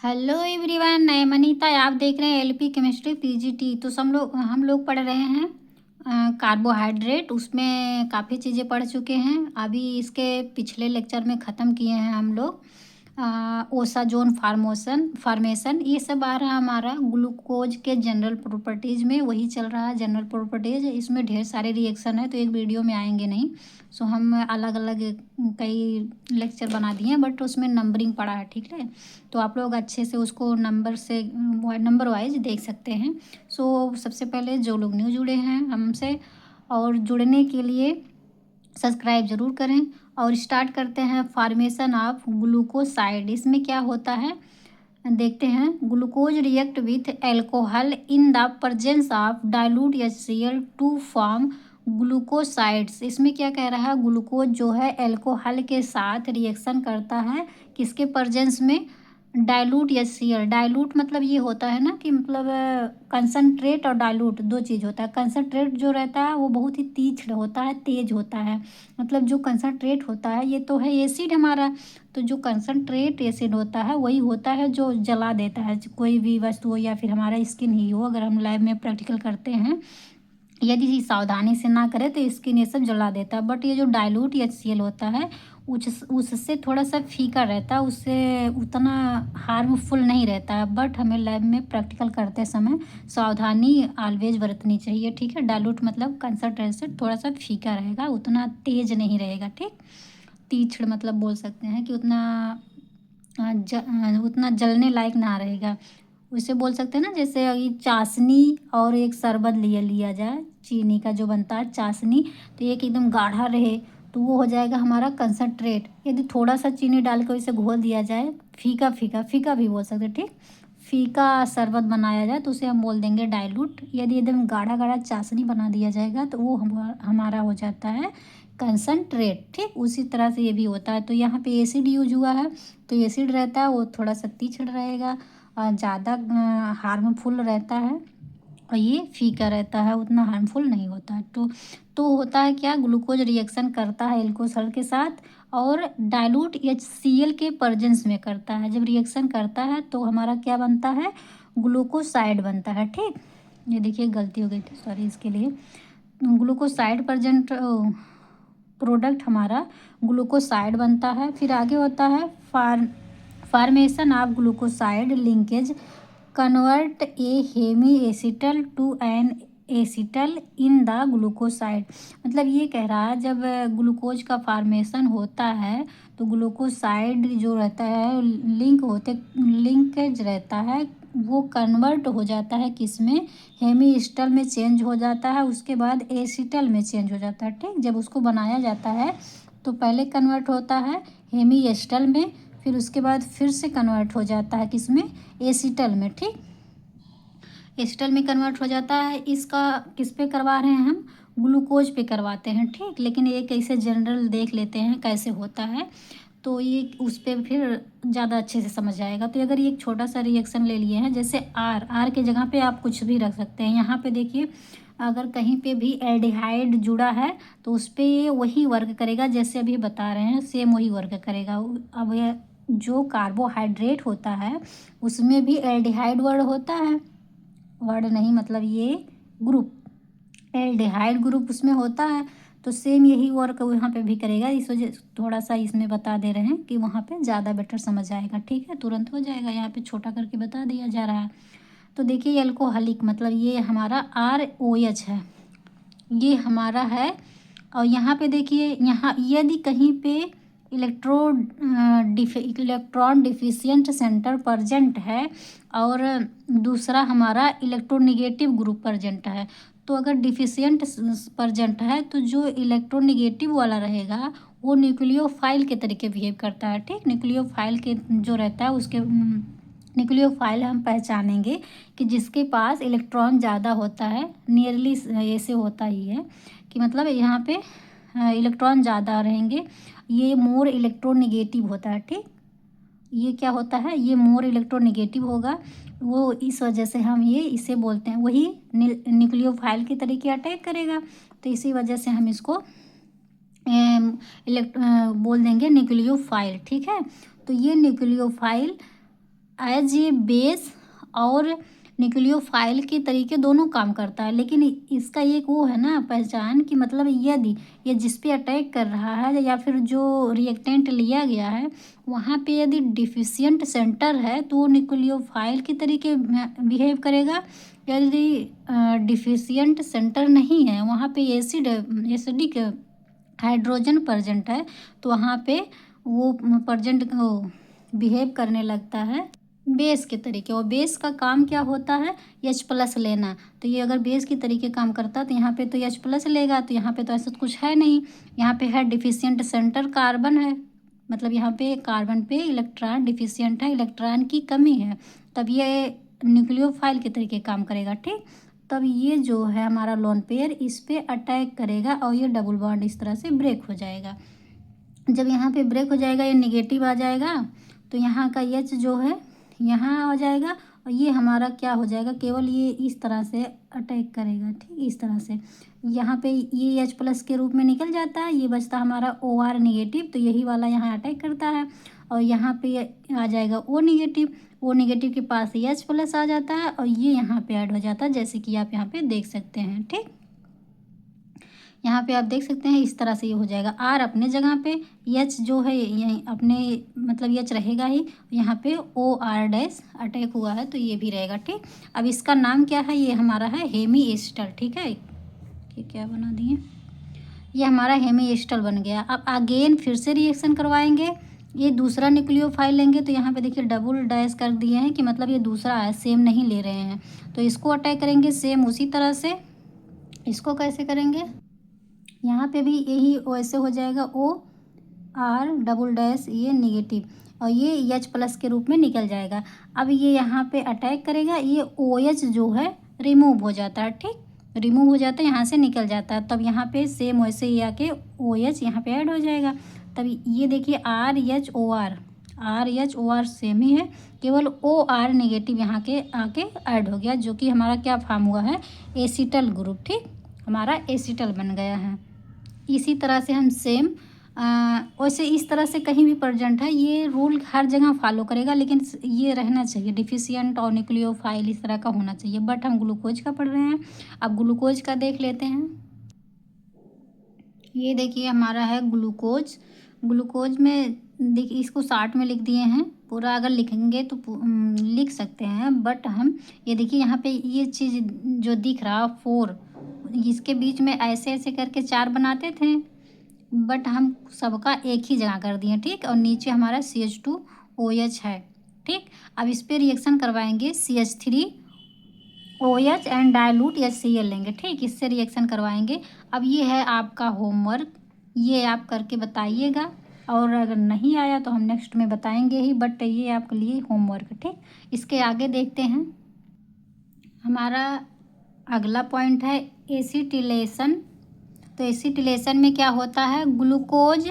Hello everyone, मैं मनीता। आप देख रहे हैं एलपी केमिस्ट्री पीजीटी। तो हम लोग पढ़ रहे हैं कार्बोहाइड्रेट। उसमें काफ़ी चीज़ें पढ़ चुके हैं। अभी इसके पिछले लेक्चर में ख़त्म किए हैं हम लोग ओसाजोन फार्मेशन ये सब आ रहा है हमारा ग्लूकोज के जनरल प्रॉपर्टीज़ में। वही चल रहा है जनरल प्रॉपर्टीज़। इसमें ढेर सारे रिएक्शन है तो एक वीडियो में आएंगे नहीं। सो हम अलग अलग कई लेक्चर बना दिए हैं, बट उसमें नंबरिंग पड़ा है, ठीक है। तो आप लोग अच्छे से उसको नंबर वाइज देख सकते हैं। सो सबसे पहले जो लोग न्यू जुड़े हैं हमसे, और जुड़ने के लिए सब्सक्राइब ज़रूर करें। और स्टार्ट करते हैं फॉर्मेशन ऑफ ग्लूकोसाइड। इसमें क्या होता है देखते हैं। Glucose react with alcohol in the presence of dilute HCl to form glucosides. इसमें क्या कह रहा है, ग्लूकोज जो है एल्कोहल के साथ रिएक्शन करता है किसके प्रेजेंस में, डाइल्यूट HCl। डाइल्यूट मतलब ये होता है ना कि मतलब कंसनट्रेट और डाइल्यूट दो चीज़ होता है। कंसनट्रेट जो रहता है वो बहुत ही तीक्ष्ण होता है, तेज होता है। मतलब जो कंसनट्रेट होता है ये तो है एसिड हमारा, तो जो कंसनट्रेट एसिड होता है वही होता है जो जला देता है कोई भी वस्तु हो, या फिर हमारा स्किन ही हो। अगर हम लैब में प्रैक्टिकल करते हैं, यदि सावधानी से ना करें तो स्किन ये सब जला देता है। बट ये जो डाइल्यूट HCl होता है उससे थोड़ा सा फीका रहता है, उससे उतना हार्मफुल नहीं रहता है। बट हमें लैब में प्रैक्टिकल करते समय सावधानी ऑलवेज बरतनी चाहिए, ठीक है। डाइल्यूट मतलब कंसनट्रेशन थोड़ा सा फीका रहेगा, उतना तेज नहीं रहेगा, ठीक। तीक्ष्ण मतलब बोल सकते हैं कि उतना जलने लायक ना रहेगा। उसे बोल सकते हैं ना, जैसे अभी चाशनी और एक शरबत लिया जाए, चीनी का जो बनता है चाशनी, तो एक एकदम गाढ़ा रहे तो वो हो जाएगा हमारा कंसनट्रेट। यदि थोड़ा सा चीनी डाल कर इसे घोल दिया जाए, फीका फीका फीका भी बोल सकते हैं, ठीक। फीका शरबत बनाया जाए तो उसे हम बोल देंगे डाइल्यूट। यदि एकदम गाढ़ा गाढ़ा चाशनी बना दिया जाएगा तो वो हमारा हो जाता है कंसनट्रेट, ठीक। उसी तरह से ये भी होता है। तो यहाँ पे एसिड यूज हुआ है, तो एसिड रहता है वो थोड़ा सा तीक्ष्ण रहेगा, ज़्यादा हार्मफुल रहता है, और ये फीका रहता है, उतना हार्मफुल नहीं होता है। तो होता है क्या, ग्लूकोज रिएक्शन करता है एल्कोहल के साथ और डाइल्यूट HCl के प्रेजेंस में करता है। जब रिएक्शन करता है तो हमारा क्या बनता है, ग्लूकोसाइड बनता है, ठीक। ये देखिए गलती हो गई थी, सॉरी इसके लिए। ग्लूकोसाइड प्रोडक्ट हमारा ग्लूकोसाइड बनता है। फिर आगे होता है formation of glucoside linkage convert a hemiacetal to an acetal in the glucoside. मतलब ये कह रहा है जब ग्लूकोज का फॉर्मेशन होता है तो ग्लूकोसाइड जो रहता है लिंकेज रहता है, वो कन्वर्ट हो जाता है किस में, हेमी एसिटल में चेंज हो जाता है, उसके बाद एसिटल में चेंज हो जाता है, ठीक। जब उसको बनाया जाता है तो पहले कन्वर्ट होता है हेमी एसिटल में, फिर उसके बाद फिर से कन्वर्ट हो जाता है किस में, एसिटल में, ठीक। एसिटल में कन्वर्ट हो जाता है। इसका किस पे करवा रहे हैं हम, ग्लूकोज पे करवाते हैं, ठीक। लेकिन ये कैसे जनरल देख लेते हैं कैसे होता है, तो ये उस पर फिर ज़्यादा अच्छे से समझ आएगा। तो अगर ये एक छोटा सा रिएक्शन ले लिए हैं, जैसे आर के जगह पे आप कुछ भी रख सकते हैं। यहाँ पे देखिए अगर कहीं पे भी एल्डिहाइड जुड़ा है तो उस पर ये वही वर्क करेगा जैसे अभी बता रहे हैं, सेम वही वर्क करेगा। अब ये जो कार्बोहाइड्रेट होता है उसमें भी एल्डिहाइड वर्ड होता है, वर्ड नहीं मतलब ये ग्रुप, एल्डिहाइड ग्रुप उसमें होता है। तो सेम यही वर्क यहाँ पे भी करेगा। इस वजह थोड़ा सा इसमें बता दे रहे हैं कि वहाँ पे ज़्यादा बेटर समझ आएगा, ठीक है। तुरंत हो जाएगा, यहाँ पे छोटा करके बता दिया जा रहा है। तो देखिए एल्कोहलिक मतलब ये हमारा ROH है, ये हमारा है। और यहाँ पे देखिए, यहाँ यदि कहीं पे इलेक्ट्रॉन डिफिशियंट सेंटर प्रजेंट है और दूसरा हमारा इलेक्ट्रोनेगेटिव ग्रुप प्रजेंट है, तो अगर डिफिशियंट प्रजेंट है तो जो इलेक्ट्रोनेगेटिव वाला रहेगा वो न्यूक्लियोफाइल के तरीके बिहेव करता है, ठीक। न्यूक्लियोफाइल के जो रहता है उसके न्यूक्लियोफाइल हम पहचानेंगे कि जिसके पास इलेक्ट्रॉन ज़्यादा होता है, नियरली ऐसे होता ही है कि मतलब यहाँ पे इलेक्ट्रॉन ज़्यादा रहेंगे, ये मोर इलेक्ट्रोनेगेटिव होता है, ठीक। ये क्या होता है, ये मोर इलेक्ट्रोनेगेटिव होगा, वो इस वजह से हम ये इसे बोलते हैं, वही न्यूक्लियोफाइल के तरीके अटैक करेगा, तो इसी वजह से हम इसको बोल देंगे न्यूक्लियोफाइल, ठीक है। तो ये न्यूक्लियोफाइल एज ए बेस और न्यूक्लियोफाइल के तरीके दोनों काम करता है, लेकिन इसका एक वो है ना पहचान कि मतलब यदि ये जिस पे अटैक कर रहा है या फिर जो रिएक्टेंट लिया गया है वहाँ पे यदि डिफिशिएंट सेंटर है तो वो न्यूक्लियोफाइल के तरीके बिहेव करेगा। यदि डिफिशिएंट सेंटर नहीं है, वहाँ पे एसिडिक हाइड्रोजन प्रेजेंट है, तो वहाँ पे वो प्रेजेंट बिहेव करने लगता है बेस के तरीके। और बेस का काम क्या होता है, H+ लेना। तो ये अगर बेस के तरीके काम करता तो यहाँ पे तो H+ लेगा, तो यहाँ पे तो ऐसा कुछ है नहीं। यहाँ पे है डिफिशिएंट सेंटर कार्बन है, मतलब यहाँ पे कार्बन पे इलेक्ट्रॉन डिफिशिएंट है, इलेक्ट्रॉन की कमी है, तब ये न्यूक्लियोफाइल के तरीके काम करेगा। ठीक, तब ये जो है हमारा लोन पेयर इस पे अटैक करेगा और ये डबल बॉन्ड इस तरह से ब्रेक हो जाएगा। जब यहाँ पे ब्रेक हो जाएगा ये निगेटिव आ जाएगा, तो यहाँ का H जो है यहाँ आ जाएगा और ये हमारा क्या हो जाएगा, केवल ये इस तरह से अटैक करेगा। ठीक, इस तरह से यहाँ पे ये H+ के रूप में निकल जाता है, ये बचता हमारा OR नेगेटिव, तो यही वाला यहाँ अटैक करता है। और यहाँ पे आ जाएगा O नेगेटिव, O नेगेटिव के पास H+ आ जाता है और ये यहाँ पे ऐड हो जाता है, जैसे कि आप यहाँ पे देख सकते हैं। ठीक, यहाँ पे आप देख सकते हैं इस तरह से ये हो जाएगा। R अपने जगह पे, H जो है यहीं अपने मतलब H रहेगा ही, यहाँ पे OR- अटैक हुआ है तो ये भी रहेगा। ठीक, अब इसका नाम क्या है, ये हमारा है हेमी एस्टर। ठीक है, ये क्या बना दिए, ये हमारा हेमी एस्टर बन गया। अब अगेन फिर से रिएक्शन करवाएंगे, ये दूसरा न्यूक्लियोफाइल लेंगे, तो यहाँ पे देखिए डबल डैश कर दिए हैं कि मतलब ये दूसरा है, सेम नहीं ले रहे हैं, तो इसको अटैक करेंगे सेम उसी तरह से। इसको कैसे करेंगे, यहाँ पे भी यही वैसे हो जाएगा, OR-, ये नेगेटिव और ये H+ के रूप में निकल जाएगा। अब ये यहाँ पे अटैक करेगा, ये OH जो है रिमूव हो जाता है। ठीक, रिमूव हो जाता है, यहाँ से निकल जाता है, तब यहाँ पे सेम वैसे ही आके OH यहाँ पे ऐड हो जाएगा। तब ये देखिए RH OR सेम ही है, केवल OR नेगेटिव यहाँ के आके ऐड हो गया, जो कि हमारा क्या फॉर्म हुआ है, एसिटल ग्रुप। ठीक, हमारा एसिटल बन गया है। इसी तरह से हम सेम वैसे इस तरह से कहीं भी प्रेजेंट है, ये रूल हर जगह फॉलो करेगा, लेकिन ये रहना चाहिए डिफिशिएंट और न्यूक्लियोफाइल इस तरह का होना चाहिए। बट हम ग्लूकोज का पढ़ रहे हैं, अब ग्लूकोज का देख लेते हैं। ये देखिए हमारा है ग्लूकोज। ग्लूकोज में देखिए इसको शार्ट में लिख दिए हैं, पूरा अगर लिखेंगे तो लिख सकते हैं, बट हम ये देखिए यहाँ पे ये चीज़ जो दिख रहा 4, इसके बीच में ऐसे ऐसे करके 4 बनाते थे, बट हम सबका एक ही जगह कर दिए। ठीक, और नीचे हमारा CH2OH है। ठीक, अब इस पर रिएक्शन करवाएंगे, CH3OH एंड डायलूट HCl लेंगे। ठीक, इससे रिएक्शन करवाएंगे। अब ये है आपका होमवर्क, ये आप करके बताइएगा, और अगर नहीं आया तो हम नेक्स्ट में बताएंगे ही, बट ये आपके लिए होमवर्क। ठीक, इसके आगे देखते हैं। हमारा अगला पॉइंट है एसिटिलेशन। तो एसिटिलेशन में क्या होता है, glucose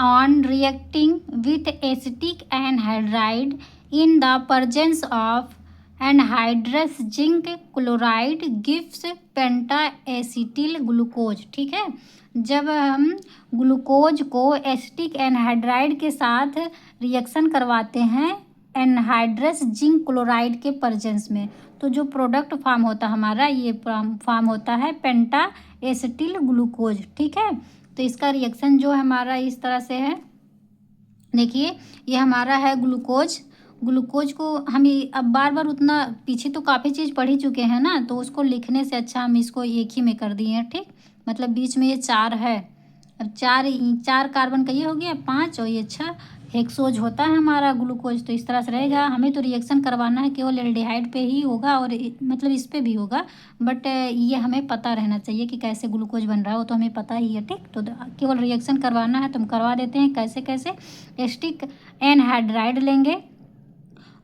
on reacting with acetic anhydride in the presence of anhydrous zinc chloride gives penta acetyl glucose. ठीक है, जब हम ग्लूकोज को एसिटिक एनहाइड्राइड के साथ रिएक्शन करवाते हैं एनहाइड्रस जिंक क्लोराइड के प्रेजेंस में, तो जो प्रोडक्ट फॉर्म होता है हमारा, ये फॉर्म होता है पेंटा एसिटिल ग्लूकोज। ठीक है, तो इसका रिएक्शन जो हमारा इस तरह से है, देखिए ये हमारा है ग्लूकोज। ग्लूकोज को हम अब बार बार उतना पीछे तो काफ़ी चीज़ पढ़ ही चुके हैं ना, तो उसको लिखने से अच्छा हम इसको एक ही में कर दिए हैं। ठीक, मतलब बीच में ये 4 है, अब 4 कार्बन का ये हो गया 5 और ये 6 हेक्सोज होता है हमारा ग्लूकोज, तो इस तरह से रहेगा। हमें तो रिएक्शन करवाना है केवल एल्डिहाइड पे ही होगा और मतलब इस पे भी होगा, बट ये हमें पता रहना चाहिए कि कैसे ग्लूकोज बन रहा है, वो तो हमें पता ही है। ठीक, तो केवल रिएक्शन करवाना है तो हम करवा देते हैं। कैसे कैसे, एसिटिक एनहाइड्राइड लेंगे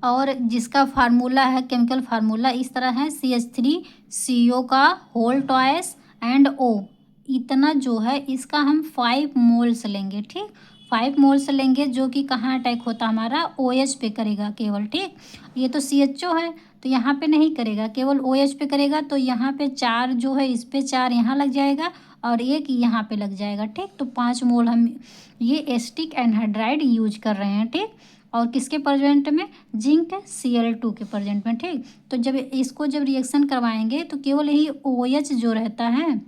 और जिसका फार्मूला है, केमिकल फार्मूला इस तरह है, CH3CO का होल ट्वाइस एंड O, इतना जो है इसका हम 5 मोल्स लेंगे। ठीक, 5 मोल्स लेंगे, जो कि कहाँ अटैक होता हमारा, OH पे करेगा केवल। ठीक, ये तो CHO है तो यहाँ पे नहीं करेगा, केवल OH पे करेगा, तो यहाँ पे 4 जो है, इस पे 4 यहाँ लग जाएगा और 1 यहाँ पे लग जाएगा। ठीक, तो 5 मोल हम ये एसिटिक एनहाइड्राइड यूज कर रहे हैं। ठीक, और किसके प्रेजेंट में, जिंक Cl2 के प्रेजेंट में। ठीक, तो जब इसको जब रिएक्शन करवाएंगे तो केवल यही OH जो रहता है,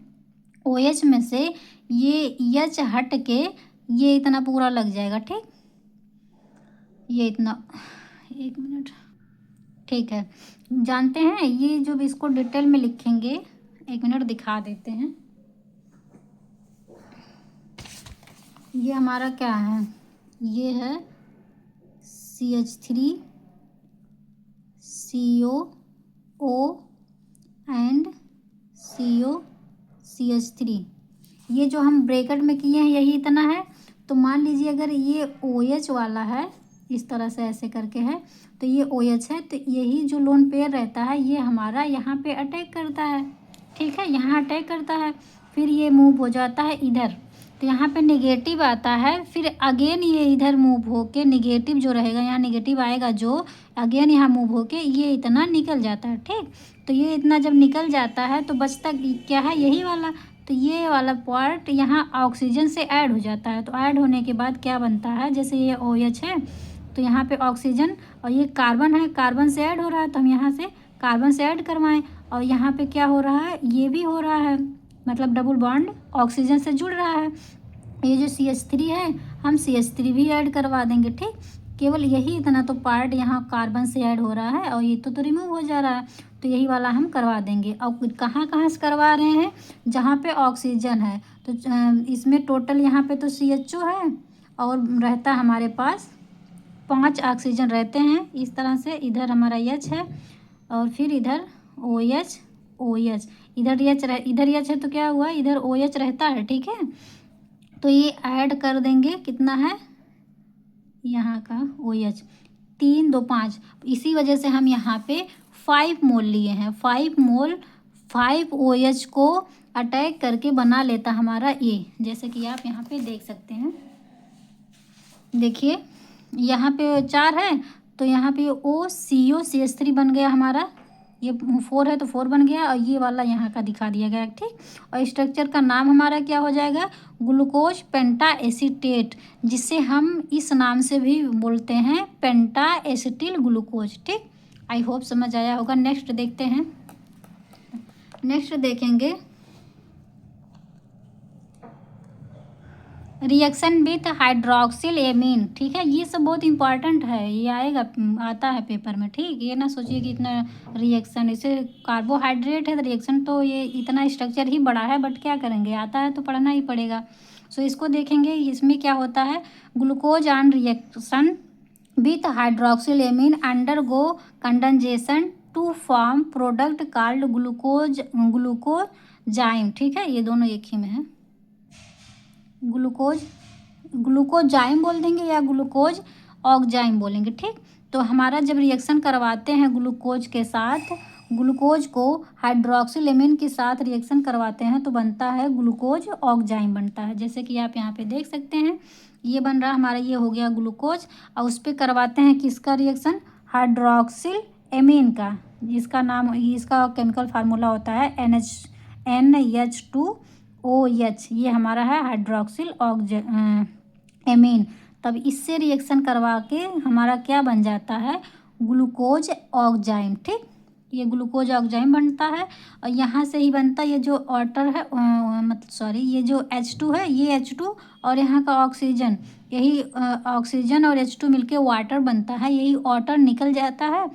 OH में से ये H हट के ये इतना पूरा लग जाएगा। ठीक, ये इतना, एक मिनट, ठीक है। जानते हैं ये जो इसको डिटेल में लिखेंगे, एक मिनट दिखा देते हैं। ये हमारा क्या है, ये है CH3 COO एंड CH3। ये जो हम ब्रैकेट में किए हैं यही इतना है। तो मान लीजिए अगर ये OH वाला है, इस तरह से ऐसे करके है, तो ये OH है, तो यही जो लोन पेयर रहता है ये हमारा यहाँ पे अटैक करता है। ठीक है, यहाँ अटैक करता है, फिर ये मूव हो जाता है इधर, तो यहाँ पे नेगेटिव आता है, फिर अगेन ये इधर मूव होके नेगेटिव जो रहेगा, यहाँ नेगेटिव आएगा जो अगेन यहाँ मूव होके ये इतना निकल जाता है। ठीक, तो ये इतना जब निकल जाता है तो बचता क्या है, यही वाला। तो ये वाला पार्ट यहाँ ऑक्सीजन से ऐड हो जाता है। तो ऐड होने के बाद क्या बनता है, जैसे ये OH है तो यहाँ पे ऑक्सीजन, और ये कार्बन है, कार्बन से ऐड हो रहा है, तो हम यहाँ से कार्बन से ऐड करवाएं, और यहाँ पे क्या हो रहा है, ये भी हो रहा है, मतलब डबल बॉन्ड ऑक्सीजन से जुड़ रहा है। ये जो CH3 है हम CH3 भी ऐड करवा देंगे। ठीक, केवल यही इतना तो पार्ट यहाँ कार्बन से ऐड हो रहा है, और ये तो रिमूव हो जा रहा है, तो यही वाला हम करवा देंगे। और कहाँ कहाँ से करवा रहे हैं, जहाँ पे ऑक्सीजन है, तो इसमें टोटल यहाँ पे तो CHO है, और रहता हमारे पास 5 ऑक्सीजन रहते हैं इस तरह से। इधर हमारा H है, और फिर इधर OH OH, इधर H है, तो क्या हुआ, इधर OH रहता है। ठीक है, तो ये ऐड कर देंगे, कितना है यहाँ का OH, 3 2 5। इसी वजह से हम यहाँ पे 5 मोल लिए हैं। 5 मोल 5 OH को अटैक करके बना लेता हमारा ये, जैसे कि आप यहाँ पे देख सकते हैं। देखिए यहाँ पे 4 है, तो यहाँ पे CO CH3 बन गया हमारा, ये 4 है तो 4 बन गया, और ये वाला यहाँ का दिखा दिया गया। ठीक, और स्ट्रक्चर का नाम हमारा क्या हो जाएगा, ग्लूकोज पेंटा एसीटेट, जिसे हम इस नाम से भी बोलते हैं पेंटा एसिटिल ग्लूकोज। ठीक, आई होप समझ आया होगा। नेक्स्ट देखते हैं, नेक्स्ट देखेंगे रिएक्शन विथ हाइड्रोक्सिल एमीन। ठीक है, ये सब बहुत इंपॉर्टेंट है, ये आएगा, आता है पेपर में। ठीक, ये ना सोचिए कि इतना रिएक्शन, इसे कार्बोहाइड्रेट है तो रिएक्शन तो ये इतना स्ट्रक्चर ही बड़ा है, बट क्या करेंगे, आता है तो पढ़ना ही पड़ेगा। सो इसको देखेंगे, इसमें क्या होता है, glucose on reaction with hydroxyl amine undergo condensation to form product called glucoxime. ठीक है, ये दोनों एक ही में है, ग्लूकोजाइम बोल देंगे या ग्लूकोज ऑक्जाइम बोलेंगे। ठीक, तो हमारा जब रिएक्शन करवाते हैं ग्लूकोज के साथ, ग्लूकोज को हाइड्रोक्सिल एमीन के साथ रिएक्शन करवाते हैं तो बनता है ग्लूकोज ऑक्जाइम बनता है। जैसे कि आप यहाँ पे देख सकते हैं, ये बन रहा हमारा, ये हो गया ग्लूकोज, और उस पर करवाते हैं किसका रिएक्शन, हाइड्रोक्सिल एमीन का, जिसका नाम, इसका केमिकल फार्मूला होता है NH2OH। ये हमारा है हाइड्रोक्सिल एमीन। तब इससे रिएक्शन करवा के हमारा क्या बन जाता है, ग्लूकोज ऑक्जाइम। ठीक, ये ग्लूकोज ऑक्जाइम बनता है, और यहाँ से ही बनता है ये जो वाटर है, मतलब सॉरी, ये जो H2 है, ये H2 और यहाँ का ऑक्सीजन, यही ऑक्सीजन और H2 मिलके वाटर बनता है। यही वाटर निकल जाता है,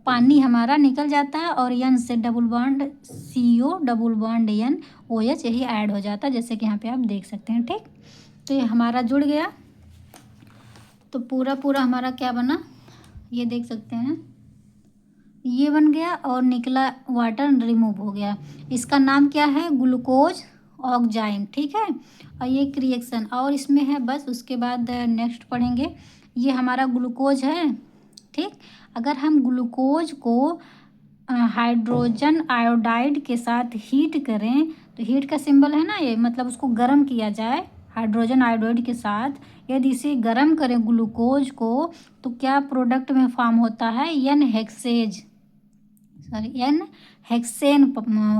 पानी हमारा निकल जाता है, और N से double bond CO double bond NOH यही ऐड हो जाता है, जैसे कि यहाँ पे आप देख सकते हैं। ठीक, तो ये हमारा जुड़ गया, तो पूरा पूरा हमारा क्या बना, ये देख सकते हैं, ये बन गया, और निकला वाटर रिमूव हो गया। इसका नाम क्या है, ग्लूकोज ऑक्जाइम। ठीक है, और ये एक रिएक्शन और इसमें है, बस उसके बाद नेक्स्ट पढ़ेंगे। ये हमारा ग्लूकोज है। ठीक, अगर हम ग्लूकोज को हाइड्रोजन आयोडाइड के साथ हीट करें, तो हीट का सिंबल है ना ये, मतलब उसको गर्म किया जाए हाइड्रोजन आयोडाइड के साथ, यदि इसे गर्म करें ग्लूकोज को, तो क्या प्रोडक्ट में फॉर्म होता है, एन हेक्सेन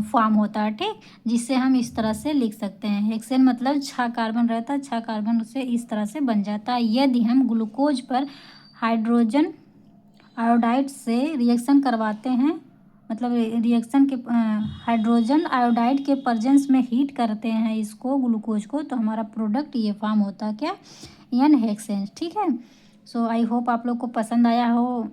फॉर्म होता है। ठीक, जिससे हम इस तरह से लिख सकते हैं, हेक्सेन मतलब 6 कार्बन रहता है, 6 कार्बन से इस तरह से बन जाता है। यदि हम ग्लूकोज पर हाइड्रोजन आयोडाइड से रिएक्शन करवाते हैं, मतलब रिएक्शन के हाइड्रोजन आयोडाइड के प्रेजेंस में हीट करते हैं इसको ग्लूकोज को, तो हमारा प्रोडक्ट ये फॉर्म होता है क्या, NHEXANE। ठीक है। सो आई होप आप लोग को पसंद आया हो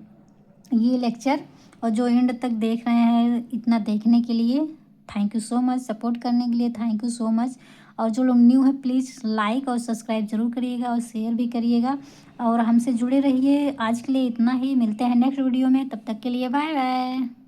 ये लेक्चर, और जो एंड तक देख रहे हैं इतना देखने के लिए thank you so much, support करने के लिए थैंक यू सो मच। और जो लोग न्यू है प्लीज़ लाइक और सब्सक्राइब ज़रूर करिएगा और शेयर भी करिएगा और हमसे जुड़े रहिए। आज के लिए इतना ही, मिलते हैं नेक्स्ट वीडियो में, तब तक के लिए बाय बाय।